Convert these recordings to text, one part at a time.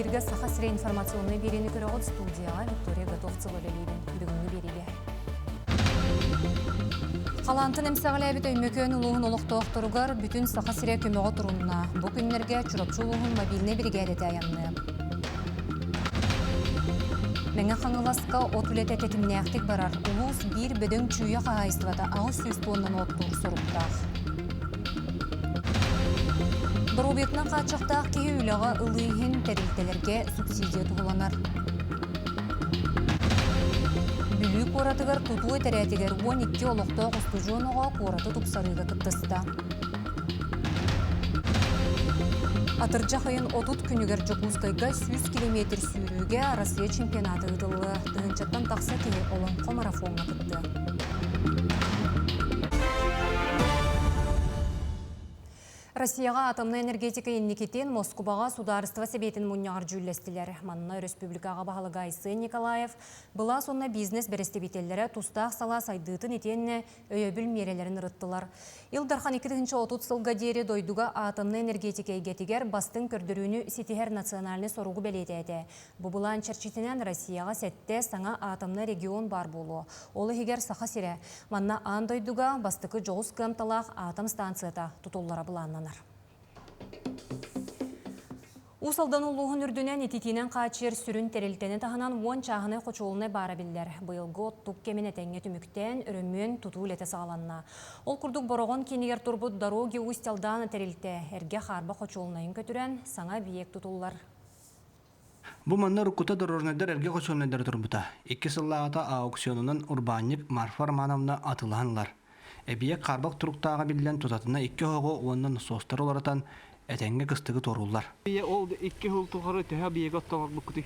Эфирге саха сире информационный берени көрөгөт студияға Виктория Готовцева лелейбен бүгінгі береге. Қалантын эмсағылайбет өймөкөн улуғын олықтоқтырығар бүтін саха сире көмеға тұрынна. Бұл күнлерге чурапчы улуғын мобильне бригадеті аянны. Мәңі қаңыласқа от үлет әтетімнәқтік барар. Улуыз бір бөдің чүйе қағайыстывата ағыз сөйспоннан оттур соруқтақ. Дұрубетінің қатшықтақ кейі үліға ылыйын тәрілтелерге субсидия тұғыланар. Бүлік оратығар тұтуы тәрәтігер 12 олықты құсты жоныға қораты тұпсарыға кіптісті. Атыржақ айын 30 күнігер Жокускайға 100 километр сүйрүүге Россия чемпионаты ұдылы. Дығынчаттан тақса кейі оланқы марафонға кітті. Россияға атомный энергетика еннекетен Москваға сударыства себетін мұнияғар жүлестілер. Манна республикаға бағалы Гайсы Николаев бұла сонна бизнес берестебетелері тұстақ сала сайдытын етенне өйөбіл мерелерін рыттылар. Илдархан 2030 сылға дері дойдуға атомный энергетика егетігер бастың көрдірүүні сетихер национальный соруғы бәлеті әді. Бұбылан черчетінен Россияға сәтті саңа атомный регион бар болу. Олы егер саха сире. Манна ан дойдуға бастықы жоғыз кымталақ атом станцията тұтоллара бұланнанар. Усалдан улуғын үрдінен ететінен қачыр сүрін тәрелтені тағынан 10 чағыны қочуылыны бары білдер. Бұйылғы оттук кемін әтәңе түміктен үрімін тұту леті сағаланна. Ол күрдік бұрығын кенегер тұрбыт дороги ұсталдан тәрелті әрге қарба қочуылынайын көтірен саңа биек тұтулар. Бұл манна рукута дорорнайдар әрге қочуылынайдар тұрбыта. 2 сыллағата аукционынан Урбаник Марфа Романовна атылғанлар. Әбиек қарбақ тұруқтаға білден тұтатына 2 хоғы онын состар оларатан әтәңге қыстығы торулар. Ол 2 хыл тұғыры тәе биек атталар бұқыды?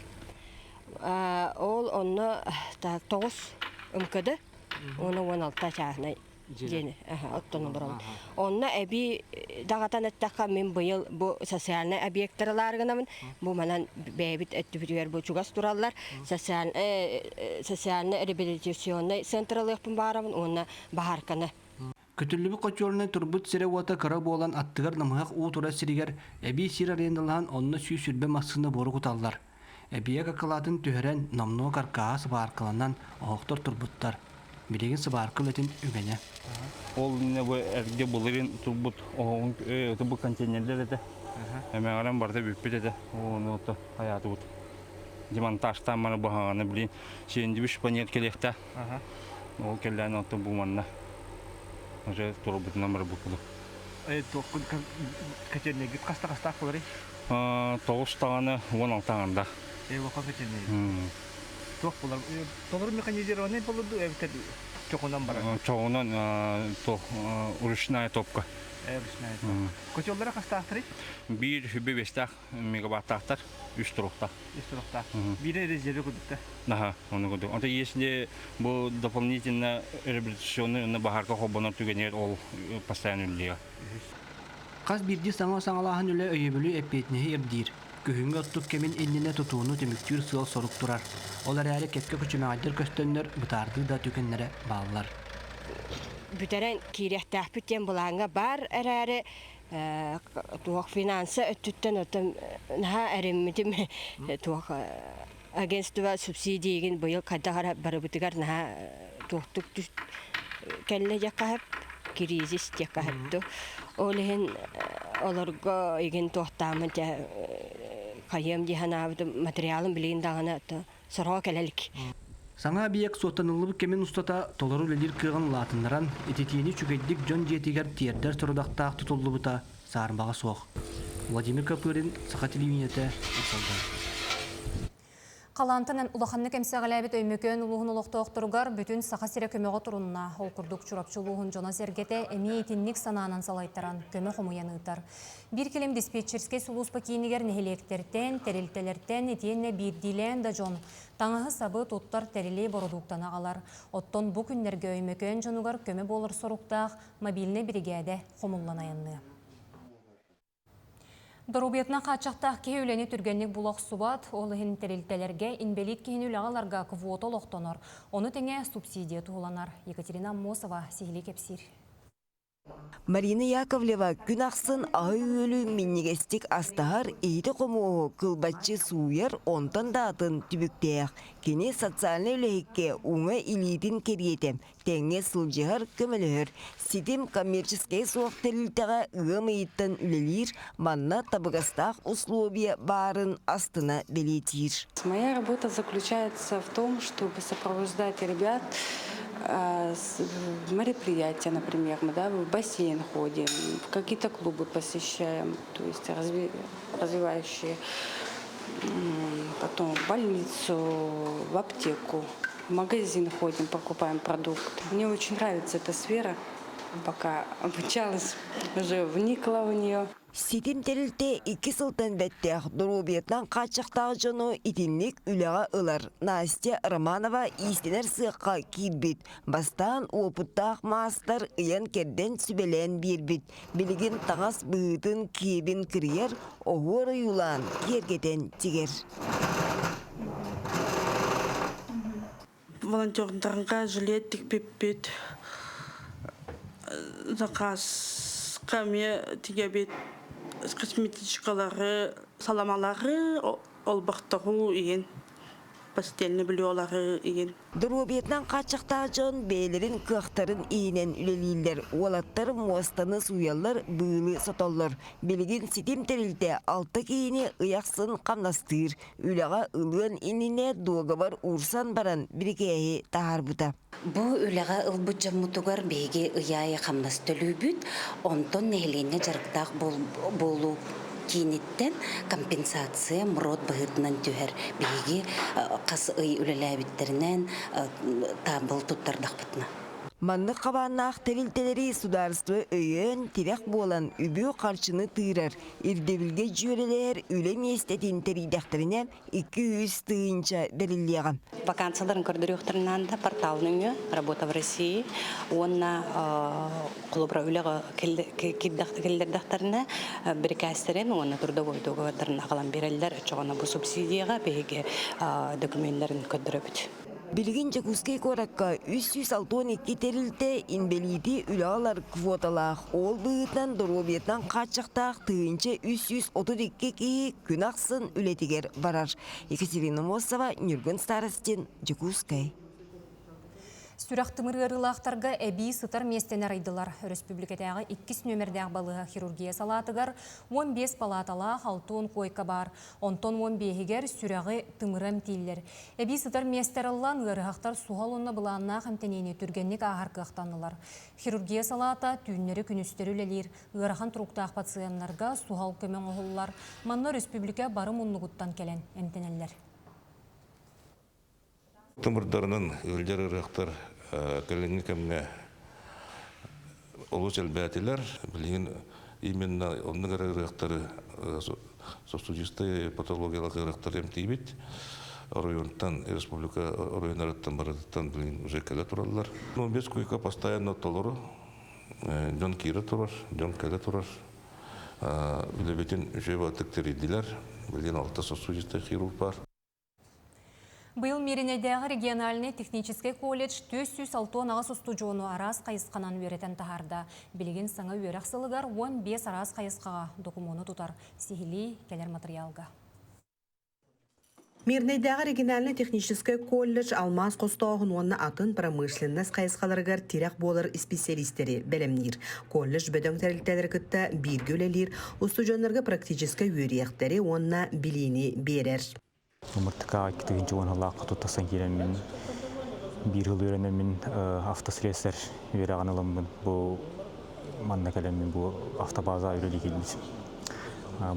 Ол оны 9 үмкіді, оны 16 чағынай жені аттаны бұрам. Оны әбі дағатан әттәққа мен бұйыл бұл социальный объекттарыларғынамын. Бұл манан бәйбіт әтті бүтігер бұл чугас тұралар. Социальный реабилитационный централықпын барамын, оны бағарқаны. Көтүллүбү қочуылыны турбут сире уата кара болан аттыгар намыгак уутура сиригер әбі сир арендалан онны сүй сүрбе мақсыны бору куталлар. Әбие какалатын түһәрен намно каркаа сыбаркаланан оқтор турбуттар. Билеген сыбаркыл этин үгене. Ол не бу әрге булырын турбут оғын өтібі контейнерлер еді. Әмәғаран барда бүкпет еді. Оны оты hayatı бұд. Демонтажтан маны бағағаны білейін. Сенді бүш панет келекті. Ол келләні оты бұманна. Уже турбут номер буквы. Тоқын кәтенеге қаста қылыры? 9 тағаны 16 тағында. Оқа кәтенеге. Тоқ болар. Толыр механизированный болуды әвітер чоғынан бара? Чоғынан урышная топка. Урышная топка. Көтелері қаста ақтыры? 1 хүбе 5 мегабайт ақтар, 3 тұруқта. 3 тұруқта. Бірі резерві күдікті? Оны күдік. Онда если бұл дополнительно реабилитационный бағарқа қобынан түгенер ол постоянно үлдеға. Қаз бірде саңа-саңалағын үлі өйебілі әппетінеге ердейір. Күхінгі оттық кемін еніне тұтуыны теміктер сыл сорук тұрар. Олар әрі кетке күчімағадыр көстөнлер бұтарды да түкенлері бағылар. Бүтәрен кейректәқ бүттен бұлаңға бар әрі туақ финансы өттіттен өттім наға әріммітім туақ агентство субсидиеген бұйыл қадағара бары бұтығар наға туақтық кәлі жаққағып, кризис жаққағыпты. Олығын оларға еген туақтамын қайым деханабыды материалын білейін дағына сұрға кәлілік. Саңа биек сотанылып кемен устата толору ледир кырган латыннаран этетини чүгейдик жон жетигер тиердер сорудактаак тутуллубута саарымбага соох. Владимир Капырин, Саха телевидениете, Усалдан. Қалантынан улаханны кемсәғаләбет өймөкөн улуғын улуқтоқтырғар бүтін саха сире көмеға тұрынна. Ол күрдік чурапчы улуғын жона сергете әме етіннік сананан салайттаран көмі қомуянығытар. Bir келем диспетчерске сулуспа кейінігер нехелектерден, тәрелтелерден етенне бірдилен да жон. Таңағы сабы тоттар тәрелей борудуқтан ағалар. Оттон бұ күнлерге өймөкөн жонуғар көмі болыр соруқтақ мобильне бригade қомулланайынны. Дорубетна қачақтақ кейулені түргеннік бұлақ субат, олығын тәрелтелерге инбелит кейіні лағаларға квота лоқтонар. Оны теңе субсидия туғыланар. Екатерина Мосова, Сихили Кепсир. Марина Яковлева күн ақсын ағы өлі миннегестік астағар ейді қомуы кылбатчы суяр онтан датын түбіктеяқ. Кені социальны үліхекке уңа илитін керетем. Тәңе сылжығар көмілігір. Сидим коммерческий соқтырылтаға ұғым ейттен үлелер, манна табығастақ условия барын астына белетир. Моя работа заключается в том, чтобы сопровождать ребят в мероприятия, например, мы в бассейн ходим, в какие-то клубы посещаем, то есть развивающие, потом в больницу, в аптеку, в магазин ходим, покупаем продукты. Мне очень нравится эта сфера, пока обучалась, уже вникла в нее. Ситим терилте 2 сылтан бәттәқ Дұрубиетнан қачықтағы жону итинлік үліға ылар. Настя Романова истенер сыққа кейбіт. Бастан опыттақ мастар ұян керден сүбелен бербіт. Білігін тағас бұғытын кебін кірер, оғыр ұйлан кергетен тегер. Волонтердарға жилет тікпеппет. Заказ қаме тегебет. Косметичкалары, саламалары, олбақтару еген, постельні білеолары еген. Дұрубиетнан қачықтағы жон бейлерін көқтарын иінен үлелейлер, олаттар муастаны суялар, бұйлы сотоллар. Белігін сетим терілте 6 кейіне ұяқсын қамнастыр. Үліға ұлуын иніне доғы бар урсан баран бірікейі тағар бұта. Бу үліға ылбыт жаммутугар бейге ұяйы қамнас төлөбүт, онтон нәйлене жарықтақ болу кейінеттен компенсация мұрот бұғытынан түйер. Бейге қас ұй үліләбіттерінен табыл тұттардақ бұтына. Манны қабаннақ тәрілтелері сударыстығы өйен терек болан үбі қаршыны тыйрар. Ирдебілге жүйелелер үлем естетін тәридәқтеріне 200 тыйынша берілдеған. Вакансияларын көрдіріқтірінен де порталының работа в России. Онна құлыбыра үліға келдердіқтеріне бір кәстерін, онна тұрдовой доғаваттарын ағалан берелдер, чоғана бұл субсидияға бейге документлерін көрдірі. Білген Жакускай коракка 362 терілте инбелиті үлалар квоталақ. Ол бұғытнан Дұрубиетнан қачықтақ тыынчы 332 кейі күн ақсын үлетігер барар. Екатерина Мосова, Нюрген Старостин, Жакускай. Сүрақтымыр ырылақтарға әбей сытар местенер айдылар. Республикатағы 2 нөмірдәғ балыға хирургия салатығар 15 палатала 6 койка бар. 10-15-гер сүрағы тымырым тейлер. Әбей сытар местер аллан ырығақтар суғал онна бұланна қамтенені түргеннік ағар қықтанылар. Хирургия салата түйіннері күністері үлелер. Ғыраған тұруқтақ пациенларға суғал көмен оғылар. Манна республика барым ұннығыттан келен әмтенелер. Тымырдарынан өлдер ырықтар кәлінгі кәміне олу жәлбәтілер. Білген именно онның ырықтары субстудисты патологиялық ырықтар емтейбет. Районтан, республика районарыттан барыдыттан білген уже кәлі тұралылар. 15 койка постоянно толыры, жон кейрі тұрар, жон кәлі тұрар. Білебетін үше батықтер еділер. Білген 6 субстудисты хирург бар. Бұл меренедегі региональный технический колледж 406 ағас ұстуджуыны арас қайысқанан өретен тағарда. Білген саңа өрәқсылығар 15 арас қайысқаға документу тұтар. Сихили келер материалға. Мирнейдағы региональный технический колледж Алмаз қостауғын онына атын промышленность қайысқаларығар терек болыр специалистері бәлемнер. Колледж бөдің тәрілтәлер күтті бір көлелер, ұстуджуынларға практический өрияқтері онына білейіне берер. Умыртыка 2-нче онлаққа тұттасан келен мен бір жыл өренен мен автосредстер вераған аламын. Бұл манна кәлем мен бұл автобаза өрелі келмейсім.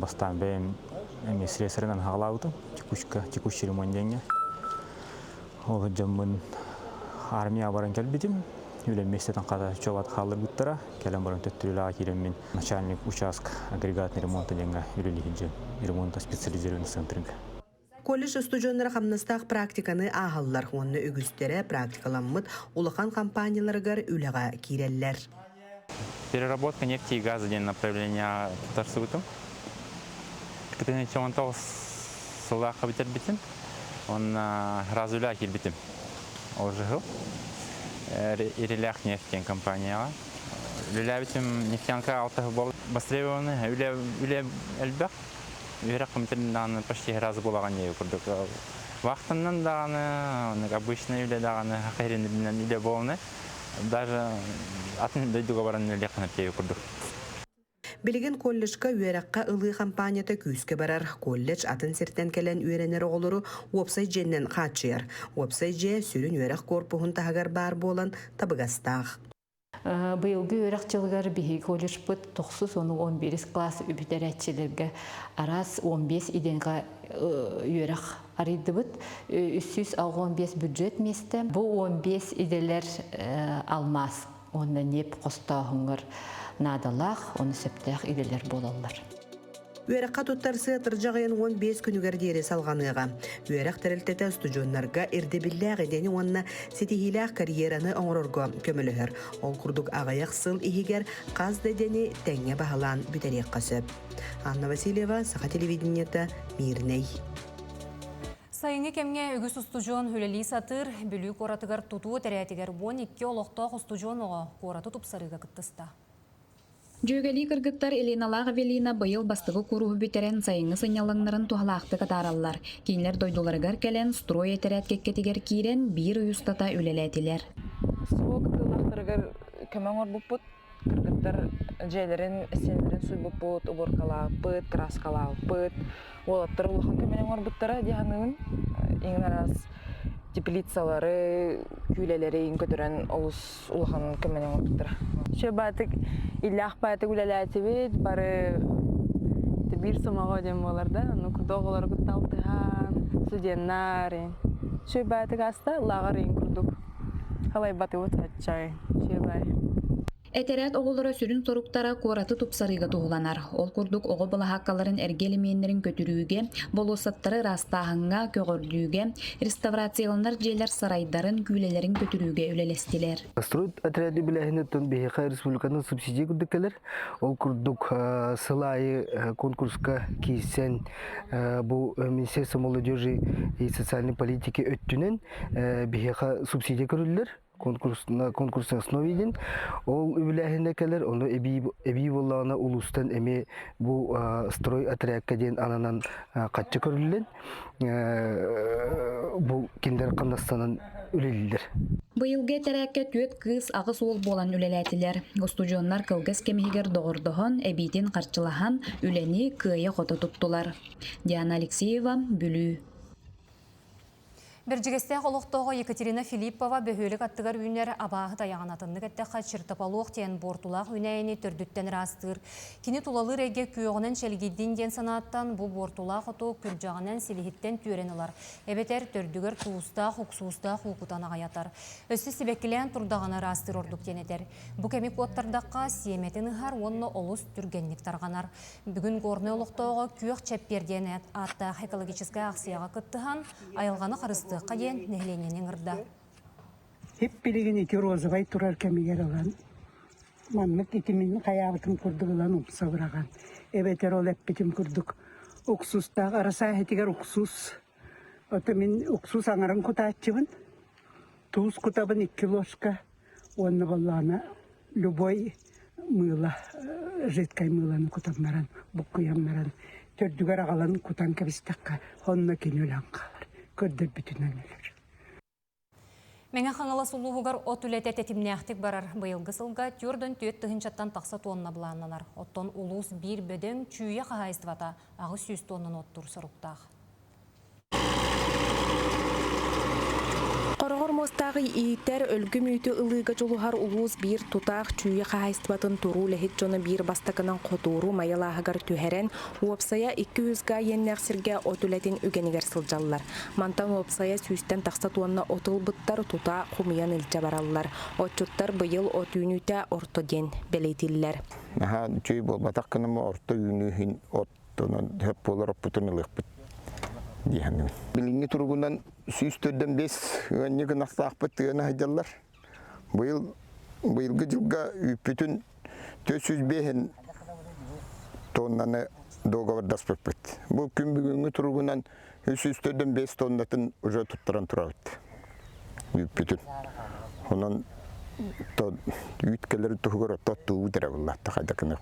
Бастан бәйім средстерінен ғалауды текущий ремонт денге. Ол жамын армия баран кәлбедім. Үлем местетен қада чолат қалыр бұттыра. Кәлем баран төттіріліға келем мен начальник участок агрегатный ремонта денге өрелі келжен. Ремонта специализированный центрінгі. Колледж студионлары қамнастақ практиканы ағалылар, онны үгістері практикаламмыд улақан компанияларығар үліға кейреллер. Переработка нефти и газа ден направления тарсыбытым. Кітігіне чамантау сылаққа бітер бітім. Он разуля кел бітім. Ол жығыл. Ирелях нефтен компанияға. Лелябитим нефтянка алтых бол востребованы, үле элбек. Үйрек комитетинан почти разы болаган ие курдук. Вақтынан даганы, обычный үле даганы, хакеринен үле болны. Даже атын дойдуга баран үле канып тие курдук. Билеген колледжка үйераққа ылы компанията күйіске барар. Колледж атын сертен келен үйеренер оғылыру уопсай женнен қатшыр. Уопсай же сүрін үйерақ корпуғын тағар бар болан табығастақ. Быйылғы үйерақ жылғар бігі колледж бұд 9-11 класс үбітер әтшілерге арас 15 иденға үйерақ арыды бұд. 315 бюджет месті. Бұл 15 иделер алмас. Онда неп қостағыңыр. Надалах, оны септех иделер болалар. Үйераққа тұттарсы тұржағайын 15 күнігер дейірі салғаныға. Үйерақ тәрілтеті студионларға ердебілләғ едені онына сетихиләқ карьераны оңырырға көмілігір. Ол күрдік ағаяқ сыл ихигер қаз дедені тәңе бағалан бүтерек қасып. Анна Васильева, Саха телевидениеті, Мирней. Сайыны кемге үгіс устужон хүлелі сатыр, бүлік оратығар тұтуы тәрәтігер 12 олықтақ устужон оға қораты тұпсарыға күттіста. Жөгәли кыргыттар Элиналағы Велина байыл бастығы күруғы бүтерен сайыңы сынялыңнарын туғалақты катараллар. Кейінлер дойдуларығар кәлен строй етерәт кеккетігер кейрен бір ұйыстата өлеләтілер. Суық кылақтырығар көмің ор бұппыт, кыргыттар жәйлерін, сенерін суй бұппыт, уборкалаппыт, краскалаппыт, олаттыр ұлықын көменің ор бұттара дияғанығын, ең арас теплицалары, күйлелері ең көтірен олыс ұлықын көменің ор бұттара. Шö батык иллах батык үлеләти бит бары бир сомага дем боларда, аны курдоголар кутталтыган, студенттар. Шö батык аста лагар ин курдук. Халай баты вот ачай. Шö бай. Этерәт оғылары сүрін соруктара қораты тұпсарыға туғыланар. Ол күрдік оғы бұла хаққаларын әргеліменлерін көтірүүге, болусаттары растағынға көгірдүүге, реставрацияланар жейлер сарайдарын күйлелерін көтірүүге өлелестілер. Строит отряды біләхінеттен бейхай республиканың субсидия күрдіккелер. Ол күрдік сылайы конкурска кейсен бұл Министерство молодежи и социальной политики өттінен бейхай субсидия көрілер. Конкурсна основе иден. Ол үбіләхіне кәлер, оны әбей болағына ұлыстан әме бұл строй отрядка ден ананан қатшы көрілден. Бұл кендер қандастанан үлелілдер. Быйылғы тәрәкке төт кыз ағыс ол болан үлеләтілер. Студионлар кылгыз кемегер доғырдығын әбейтен қарчылахан үлені күйе қоты тұттылар. Диана Алексеева, Бүлі. Біржігесте қолықтығы Екатерина Филиппова бөхөлік аттығар үйінер абағы даяғанатынны кәттіққа чыртапалуық тен бортулақ үйнәйіні түрдіттен растыр. Кені тулалы рәге күйоғынан шәлгедден ден санаттан бұл бортулақ ұту күржағынан селихеттен түйренілар. Әбетер түрдігір туыстақ, ұқсуыстақ ұқытан ағаятар. Өсі себекілен тұрдағаны растыр ордық денетер. Бұл кәмек оттардаққа сиеметін ұғар онны олыс түргенлік тарғанар. Бүгін ғорны олықтығы күйоқ чәпперден атта экологическа ақсияға күттіған айылғаны қарысты қаден нәхлененен ұрда. Хеп білеген еті розығай тұрар кәмегер алған. Маммык етімен қаяғытын күрдігілан ұпса бұраған. Әбетер ол әппетім күрдік. Ұқсустағы араса әтігер ұқсус. Отымен ұқсус аңарын құтатчыбын. Туыз құтабын 2 килошка. Оны болағына любой мыла, жеткай мыланы құтамнаран, бұққыямнаран. Төрдігер ағаланын құтан кәбістаққа. Онына кен өлан қалар. Көрдір бүтін әлелер. Мәңі қаңала сұлуғығар от үләті тәтімнәқтік барар бұйылғы сылға түрдің төт тұхыншаттан тақса тонна бұланылар. Оттон ұлыс бір бөдің чүйе қағайыстывата ағы 100 тоннын оттыр сұрықтақ. Qorogor mostagı iiter ölgü mütü ılıga joluhar ulus bir tutaq çüye қағайыстыбатын туру лехит жона bir бастакынан қотуру майалағығар түхерен уопсая 200-га еннәқсірге отулетін үгенігер сылжалылар. Мантан уопсая сүйістен тақса туанна отыл бұттар тута құмиян үлча баралылар. Отчуттар бұйыл от үйніте орто ден белейтілілер. Чүй болбатақ кінімі орто үйнігін оттынан хөп болар оппутын ылық бұт. Билинги тургундан 104-5 өннегі нақтақпыт тығына хайдалар. Бұйылғы жылға үппітін 405 тоннаны доғавардас бұппыт. Бұл күн бүгінгі тургундан 104-5 тоннатын ұжа тұттыран тұра өтті. Үппітін. Онан үйткелер тугар тоттуу деревлатта кайдакны.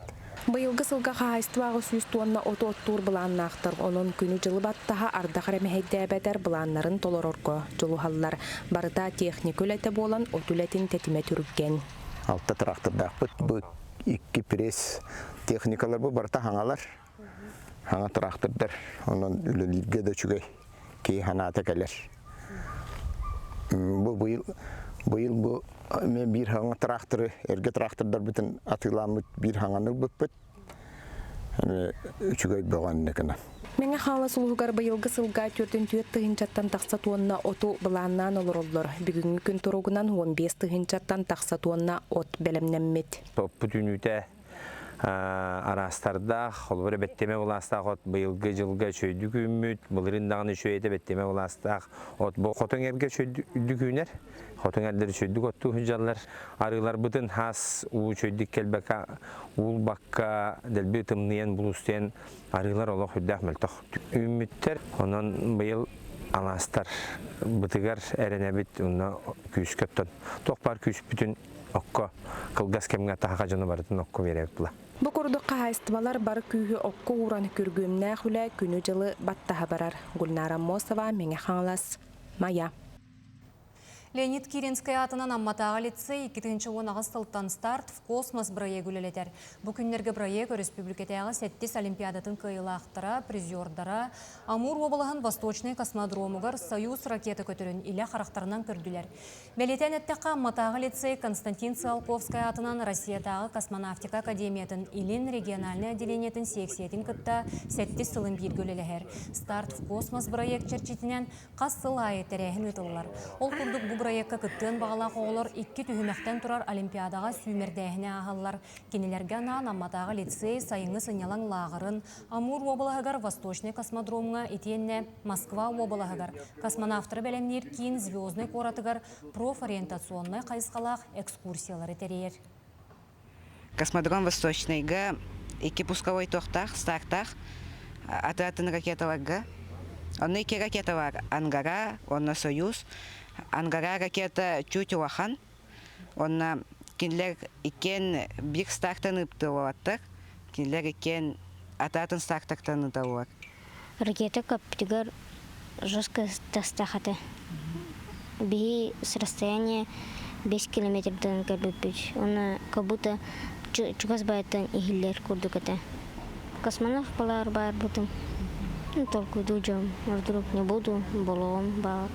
Быйылгы сылга хаайствагы сүүс туонна ото оттуур былааннаахтар онон күнү жылы баттаха ардахара мехейдээбетер былааннарын толорорго жолухаллар барыта техник үлете болан отүлетин тетиме түрүккен. Алта трактордакпыт бу икки пресс техникалар бу барта хаңалар. Хаңа трактордар онон үлелирге да чүгөй кей ханата келер. Бу быйыл бу мен бир хаңа тракторы эрге трактордар бүтүн атыламыт бир хаңаны бүппөт. Үчүгөй болгон экена. Меңе хала сулугар быйылгы сылга түрдүн түйет тыгынчаттан такса туонна оту былааннан олороллор. Бүгүнгү күн туругунан 15 тыгынчаттан такса туонна от белемнеммит. Топпу түнүтэ арастарда холбор беттеме уластак от быйылгы жылга чөйдүк үмүт былырын даганы чөйдө беттеме уластак от бу хотоңерге чөйдүк үнер хотоңерлер чөйдүк отту жаллар арылар бутын хас у чөйдүк келбека ул бакка делби тымныен булустен арылар олох хүддах мөлтөх үмүттер онон быйыл аластар бытыгар эренебит уна күскөттөн токпар күс бүтүн окко кылгас кемге тахага жаны бардын окко береп була. Бу курдукка хайстыбалар бар күйі окко уран күргүмнә хүлә күнү жылы баттаха барар. Гульнара Мосова, Меңе Хаңлас, Мая. Леонид Киринская атынан Амматаға лицей 2-ші ағыстылттан старт в космос проект үлелетер. Бүкіндерге проект республикатағы 7 олимпиадатын кыйлақтыра, призердара, Амур обылығын Восточный космодромығыр Союз ракеты көтірін илі қарақтарынан көрділер. Бәлетен әттіққа Амматаға лицей Константин Циолковская атынан Россиятағы космонавтика академиятын илин региональный отделениетін сексиетін күтті 7 сылын бір көлелігер. Старт в космос проект черчетінен қас сыл айы тәрәхін өтілілер. Ол күрдік бұл проектка кыттын бағалақ оғылар 2 түйімәқтен тұрар олимпиадаға сүймердәхіне ағалар. Кенелерге нан Амматаға лицей сайыңы сынялан лағырын Амур обылығығар Восточный космодромға етенне Москва обылығығар. Космонавтыры бәлемнер кейін звездный коратығар профориентационный қайысқалақ экскурсиялары тәрер. Космодром Восточныйға 2 пусковой тоқтақ, стартақ, атыратын ракеталарға. Оны 2 ракета бар. Ангара, онна Союз. Ангара ракета чуть улахан. Онна кинлер икен бир старттан ыптылаттар. Кинлер икен ататын старттартан ыптылар. Ракета каптигар жестко тастахата. Би с расстояния 5 километров кабипич. Он как будто чугасбайтан игиллер курдуката. Космонавт балар бар бутым. Только дуджам, вдруг не буду, баллон бар.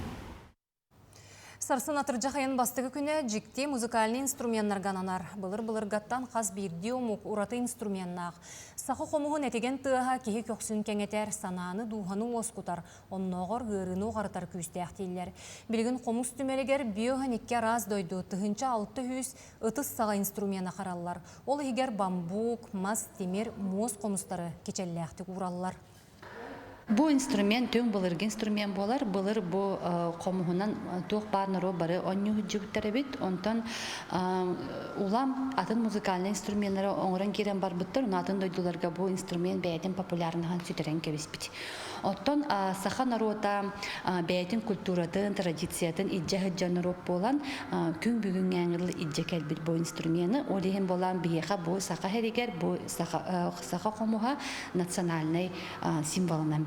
Сарсын атыржақайын бастығы күні жікте музыкальный инструменттарга нанар. Былыр гаттан қаз бирди омук ураты инструментнақ. Сақы қомуғын әтеген тыға кеге көксін кәңетер, сананы духаны оскутар, онноғыр ғырыны оғарытар күстәқтейлер. Білген қомус түмелегер биоғаникке раз дойду тұхынча 600 ұтыс саға инструмент қаралар. Ол егер бамбук, мас, темір, моз қомустары кечелләқті құраллар. Бу инструмент төң былыргы инструмент болар. Былыр бу комуһунан туох барныру бары онню жүктәре бит. Онтан улам атын музыкальный инструментлары оңран кирен бар буттар. Унатын дойдуларга бу инструмент бәйтен популярныгын сүтәрен кебис бит. Оттон саха народа бәйтен культуратын, традициятын иҗә хәҗҗанырып болан күн бүгүн яңгыл иҗә кәлбит бу инструментны. Олеген болан бияха бу саха хәригер бу саха комуха национальный символынан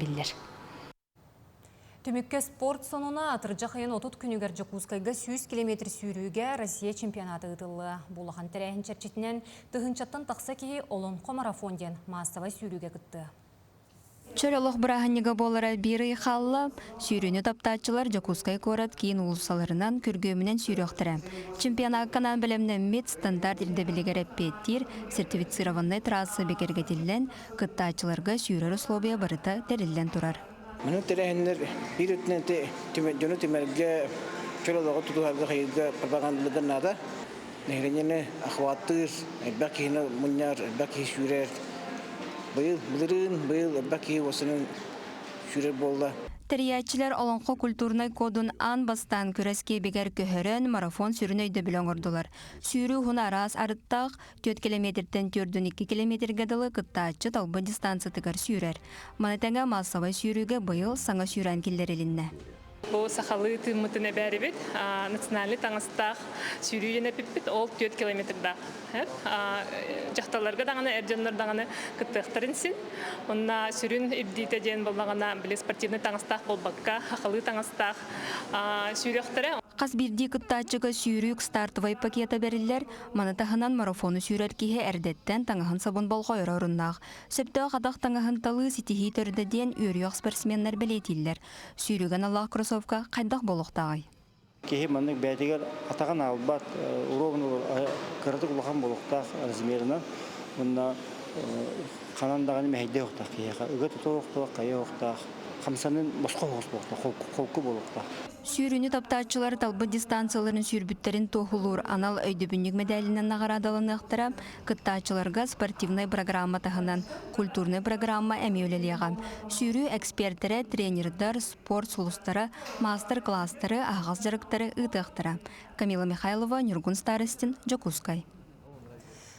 Түмікке спорт сонуна атыржақайын 30 күнігер Жакускайға 100 км сүйрүүге Россия чемпионаты ұтылы. Болған тәрәхін чәрчетінен тұхынчаттан тақса кейі олонқо марафонден массовай сүйрүүге күтті. Чөрелох браханнига болара бири халла сүйрүүнү таптаачылар Жакускай корат кийин улусаларынан көргөмүнөн сүйрөктөрө. Чемпионат канан белемнен мет стандарт илде билигер петтир сертифицированный трасса бекергетилен кыттаачыларга сүйрөр условия барыта терилен турар. Мына терехнер бирүтнете жөнө темерге чөрелого тутуарга хайга пропагандалыгын нада. Нехрене ахваттыр, бакина муньяр, баки сүйрөр. Был баки осының жүрер болды. Териячилер олонқо культурнай кодун ан бастан күреске бегер көһөрөн марафон сүрүнөйдө билен ордулар. Сүйрүү хуна арас арыттак 4 километрден 4-2 километрге дылы кыттаачы талбы дистанция тыгар сүйрер. Манатаңа массовай сүйрүүгө быйыл саңа сүйрән киллер элинне. Бұл сақалы тымытын әбәрібет, национальный таңыстақ сүйрүйен әпіппет, ол 4 километрда. Жақталарға дағаны, әржанлар дағаны күттіқтірінсін. Онна сүрін үбдейті ден болмағана біле спортивный таңыстақ болбаққа, ақылы таңыстақ сүйректірі. Қас бірді күттачығы сүйрік стартывай пакета бәрілер, манатағынан марафоны сүйрер кейе әрдеттен таңығын сабын болға өрі Сөпті қадақ таңығын талы сетихи түрдеден үйріяқ спортсменлер білетілер. Сүйреген Аллах кроссовка қайдақ болуқтағай. Кейі манның бәдігер атаған албат, уровны кырдық ұлған болуқтақ размерінен. Бұнна қанандағаны мәйде оқтақ кейіға. Үгі тұты оқтақ, қайы оқтақ. Қамсанын босқа оқтақ, қолқы болуқтақ. Сүйрүні таптаатчылар талбы дистанцияларын сүйрбүттерин тоғылур анал өйдөбүннүк медалинен нағарадалыны ақтырап, кыттаатчыларга спортивный программа тағынан, культурный программа әмеулелеған. Сүйрү эксперттері, тренердар, спорт сулустары, мастер-класстары, ағыз жарықтары ұтықтыра. Камила Михайлова, Нюргун Старостин, Жокускай.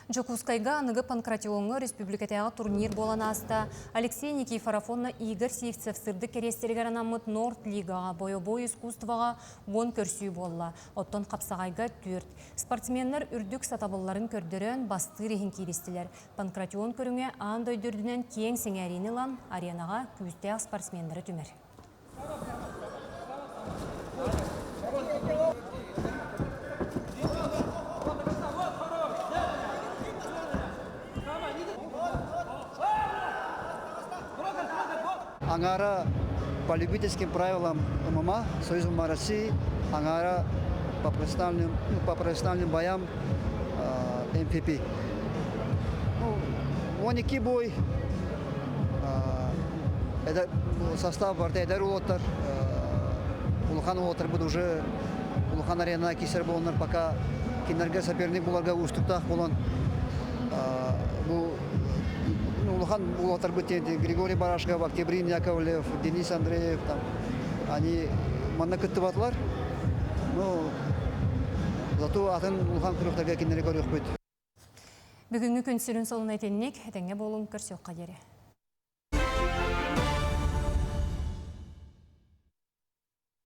Жокускайга анығы Панкратионғы республикатяға турнир болан аста. Алексей Никифоровонна Игорь Сивцев сырды керестергер анамыт Норд Лигаға бойы искусствоға 10 көрсүй болла. Оттон қапсағайға 4. Спортсменлер үрдік сатабылларын көрдірін басты рехін кейлестілер. Панкратион көріңе ан дөйдірдінен кең сеңәринілан аренаға күзтәқ спортсменлері түмер. Ангара по любительским правилам ММА, Союз ММА России, ангара по профессиональным боям МПП. Оники бой, это состав Бартайдар Улоттар, Улухан Улоттар будет уже Улухан Арена Кисер Болнар, пока Кинерге соперник Буларга Устуктах Булон. Улухан Улоттар будет Григорий Барашков, Октябрин Яковлев, Денис Андреев, там, они маннакыттыватлар, но зато атын Улухан Курухтарга Кинерге Горюх будет. Бүгінгі күн сүрін солын әтеннек, әтенге болуын көрсек қадері.